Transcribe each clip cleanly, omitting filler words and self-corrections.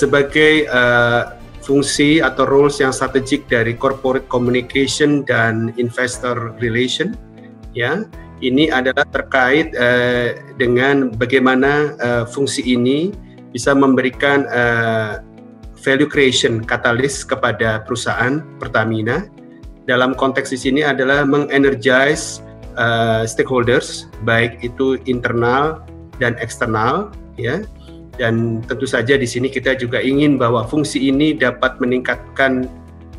sebagai fungsi atau roles yang strategik dari corporate communication dan investor relation, ya. Ini adalah terkait dengan bagaimana fungsi ini bisa memberikan value creation katalis kepada perusahaan Pertamina. Dalam konteks di sini adalah mengenergize stakeholders, baik itu internal dan eksternal, ya. Dan tentu saja di sini kita juga ingin bahwa fungsi ini dapat meningkatkan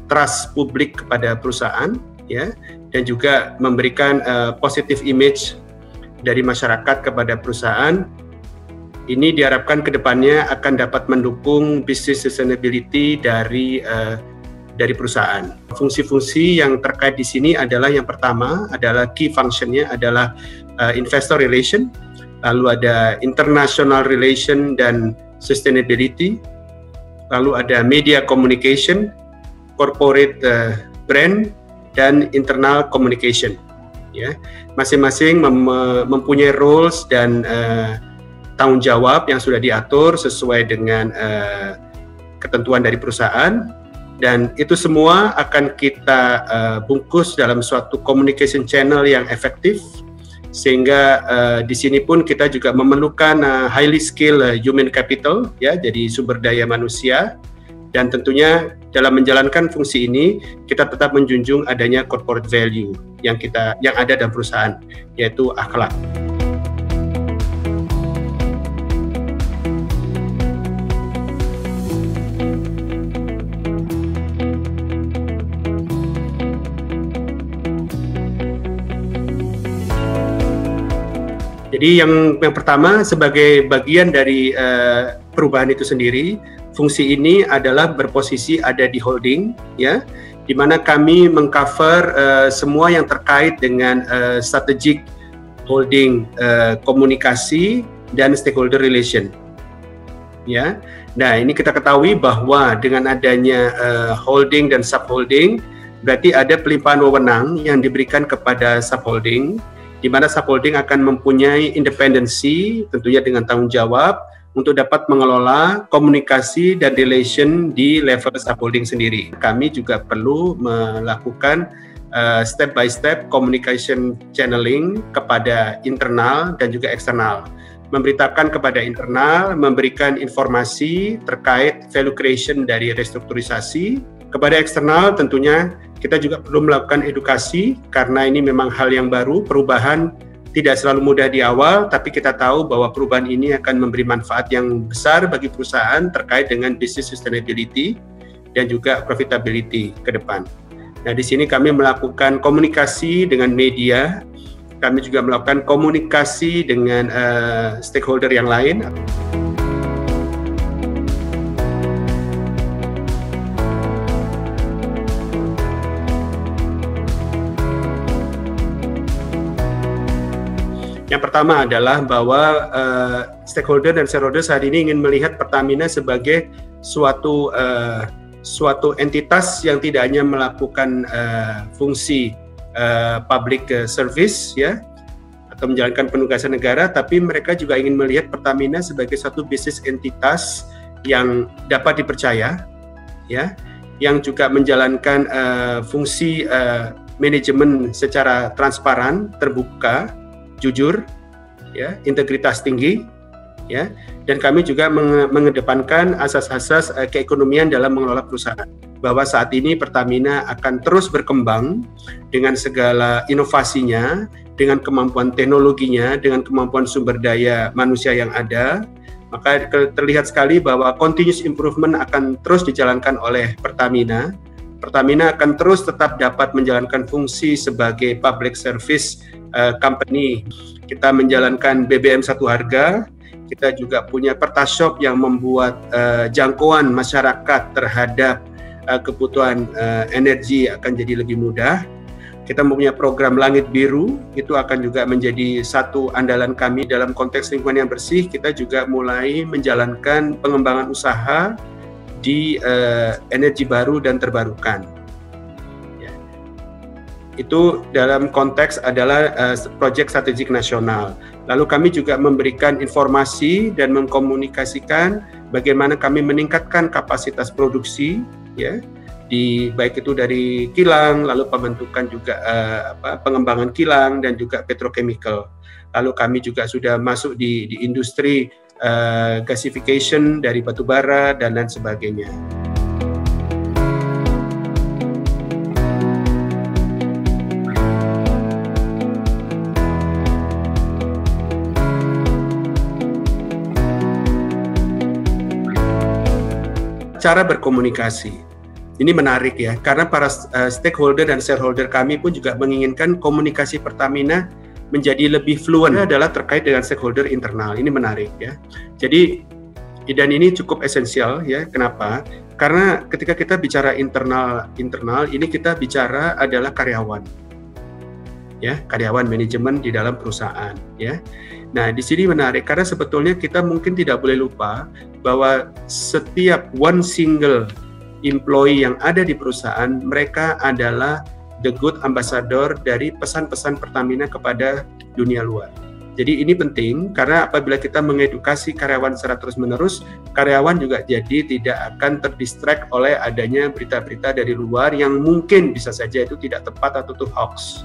trust publik kepada perusahaan, ya, dan juga memberikan positive image dari masyarakat kepada perusahaan. Ini diharapkan ke depannya akan dapat mendukung business sustainability dari perusahaan. Fungsi-fungsi yang terkait di sini adalah yang pertama adalah key function-nya adalah investor relation, lalu ada international relation dan sustainability, lalu ada media communication, corporate brand, dan internal communication, ya. Masing-masing mempunyai roles dan tanggung jawab yang sudah diatur sesuai dengan ketentuan dari perusahaan, dan itu semua akan kita bungkus dalam suatu communication channel yang efektif, sehingga di sini pun kita juga memerlukan highly skilled human capital, ya, jadi sumber daya manusia. Dan tentunya dalam menjalankan fungsi ini kita tetap menjunjung adanya corporate value yang ada dalam perusahaan, yaitu akhlak. Jadi yang pertama, sebagai bagian dari perubahan itu sendiri, fungsi ini adalah berposisi ada di holding, ya, di mana kami mengcover semua yang terkait dengan strategic holding, komunikasi dan stakeholder relation, ya. Nah, ini kita ketahui bahwa dengan adanya holding dan subholding, berarti ada pelimpahan wewenang yang diberikan kepada subholding, di mana subholding akan mempunyai independensi, tentunya dengan tanggung jawab untuk dapat mengelola komunikasi dan relation di level subholding sendiri. Kami juga perlu melakukan step by step communication channeling kepada internal dan juga eksternal. Memberitakan kepada internal, memberikan informasi terkait value creation dari restrukturisasi. Kepada eksternal tentunya kita juga perlu melakukan edukasi, karena ini memang hal yang baru, perubahan tidak selalu mudah di awal, tapi kita tahu bahwa perubahan ini akan memberi manfaat yang besar bagi perusahaan terkait dengan business sustainability dan juga profitability ke depan. Nah, di sini kami melakukan komunikasi dengan media, kami juga melakukan komunikasi dengan stakeholder yang lain. Yang pertama adalah bahwa stakeholder dan shareholder saat ini ingin melihat Pertamina sebagai suatu entitas yang tidak hanya melakukan fungsi public service, ya, atau menjalankan penugasan negara, tapi mereka juga ingin melihat Pertamina sebagai suatu bisnis entitas yang dapat dipercaya, ya, yang juga menjalankan fungsi manajemen secara transparan, terbuka, jujur, ya, integritas tinggi, ya, dan kami juga mengedepankan asas-asas keekonomian dalam mengelola perusahaan. Bahwa saat ini Pertamina akan terus berkembang dengan segala inovasinya, dengan kemampuan teknologinya, dengan kemampuan sumber daya manusia yang ada. Maka terlihat sekali bahwa continuous improvement akan terus dijalankan oleh Pertamina. Pertamina akan terus tetap dapat menjalankan fungsi sebagai public service company. Kita menjalankan BBM satu harga, kita juga punya Pertashop yang membuat jangkauan masyarakat terhadap kebutuhan energi akan jadi lebih mudah. Kita mempunyai program Langit Biru, itu akan juga menjadi satu andalan kami dalam konteks lingkungan yang bersih. Kita juga mulai menjalankan pengembangan usaha di energi baru dan terbarukan. Itu dalam konteks adalah proyek strategik nasional. Lalu kami juga memberikan informasi dan mengkomunikasikan bagaimana kami meningkatkan kapasitas produksi, ya, baik itu dari kilang, lalu pembentukan juga pengembangan kilang dan juga petrochemical. Lalu kami juga sudah masuk di industri gasification dari batu bara dan lain sebagainya. Cara berkomunikasi ini menarik ya, karena para stakeholder dan shareholder kami pun juga menginginkan komunikasi Pertamina menjadi lebih fluent. Adalah terkait dengan stakeholder internal. Ini menarik ya. Jadi dan ini cukup esensial ya. Kenapa? Karena ketika kita bicara internal ini kita bicara adalah karyawan. Ya, karyawan manajemen di dalam perusahaan ya. Nah, di sini menarik karena sebetulnya kita mungkin tidak boleh lupa bahwa setiap one single employee yang ada di perusahaan, mereka adalah the good ambassador dari pesan-pesan Pertamina kepada dunia luar. Jadi ini penting karena apabila kita mengedukasi karyawan secara terus-menerus, karyawan juga jadi tidak akan terdistract oleh adanya berita-berita dari luar yang mungkin bisa saja itu tidak tepat atau itu hoax.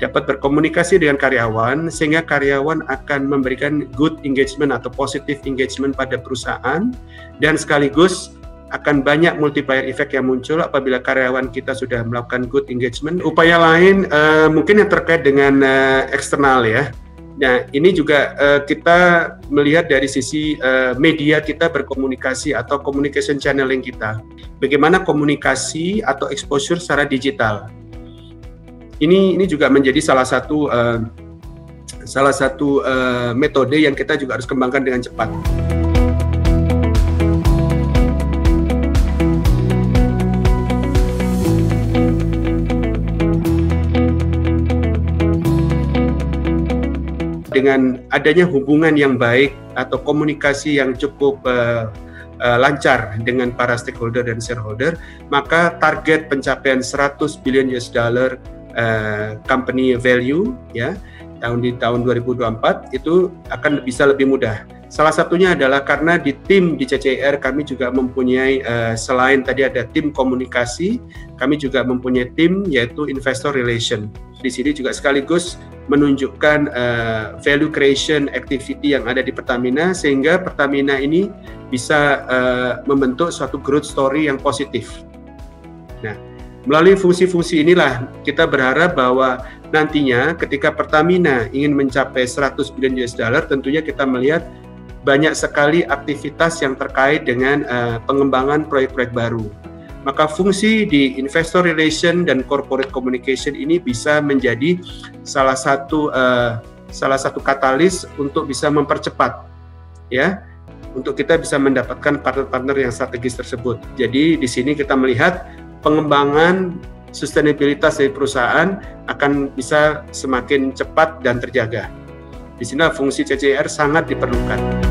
Dapat berkomunikasi dengan karyawan sehingga karyawan akan memberikan good engagement atau positive engagement pada perusahaan dan sekaligus akan banyak multiplier effect yang muncul apabila karyawan kita sudah melakukan good engagement. Upaya lain mungkin yang terkait dengan eksternal ya. Nah ini juga kita melihat dari sisi media kita berkomunikasi atau communication channeling kita. Bagaimana komunikasi atau exposure secara digital. Ini juga menjadi salah satu metode yang kita juga harus kembangkan dengan cepat. Dengan adanya hubungan yang baik atau komunikasi yang cukup lancar dengan para stakeholder dan shareholder, maka target pencapaian 100 billion US dollar company value ya di tahun 2024 itu akan bisa lebih mudah. Salah satunya adalah karena di tim di CCR kami juga mempunyai selain tadi ada tim komunikasi, kami juga mempunyai tim yaitu investor relation. Di sini juga sekaligus menunjukkan value creation activity yang ada di Pertamina sehingga Pertamina ini bisa membentuk suatu growth story yang positif. Nah, melalui fungsi-fungsi inilah kita berharap bahwa nantinya ketika Pertamina ingin mencapai 100 billion US dollar, tentunya kita melihat banyak sekali aktivitas yang terkait dengan pengembangan proyek-proyek baru. Maka fungsi di investor relation dan corporate communication ini bisa menjadi salah satu katalis untuk bisa mempercepat ya, untuk kita bisa mendapatkan partner-partner yang strategis tersebut. Jadi di sini kita melihat pengembangan sustainabilitas dari perusahaan akan bisa semakin cepat dan terjaga. Di sini fungsi CCR sangat diperlukan.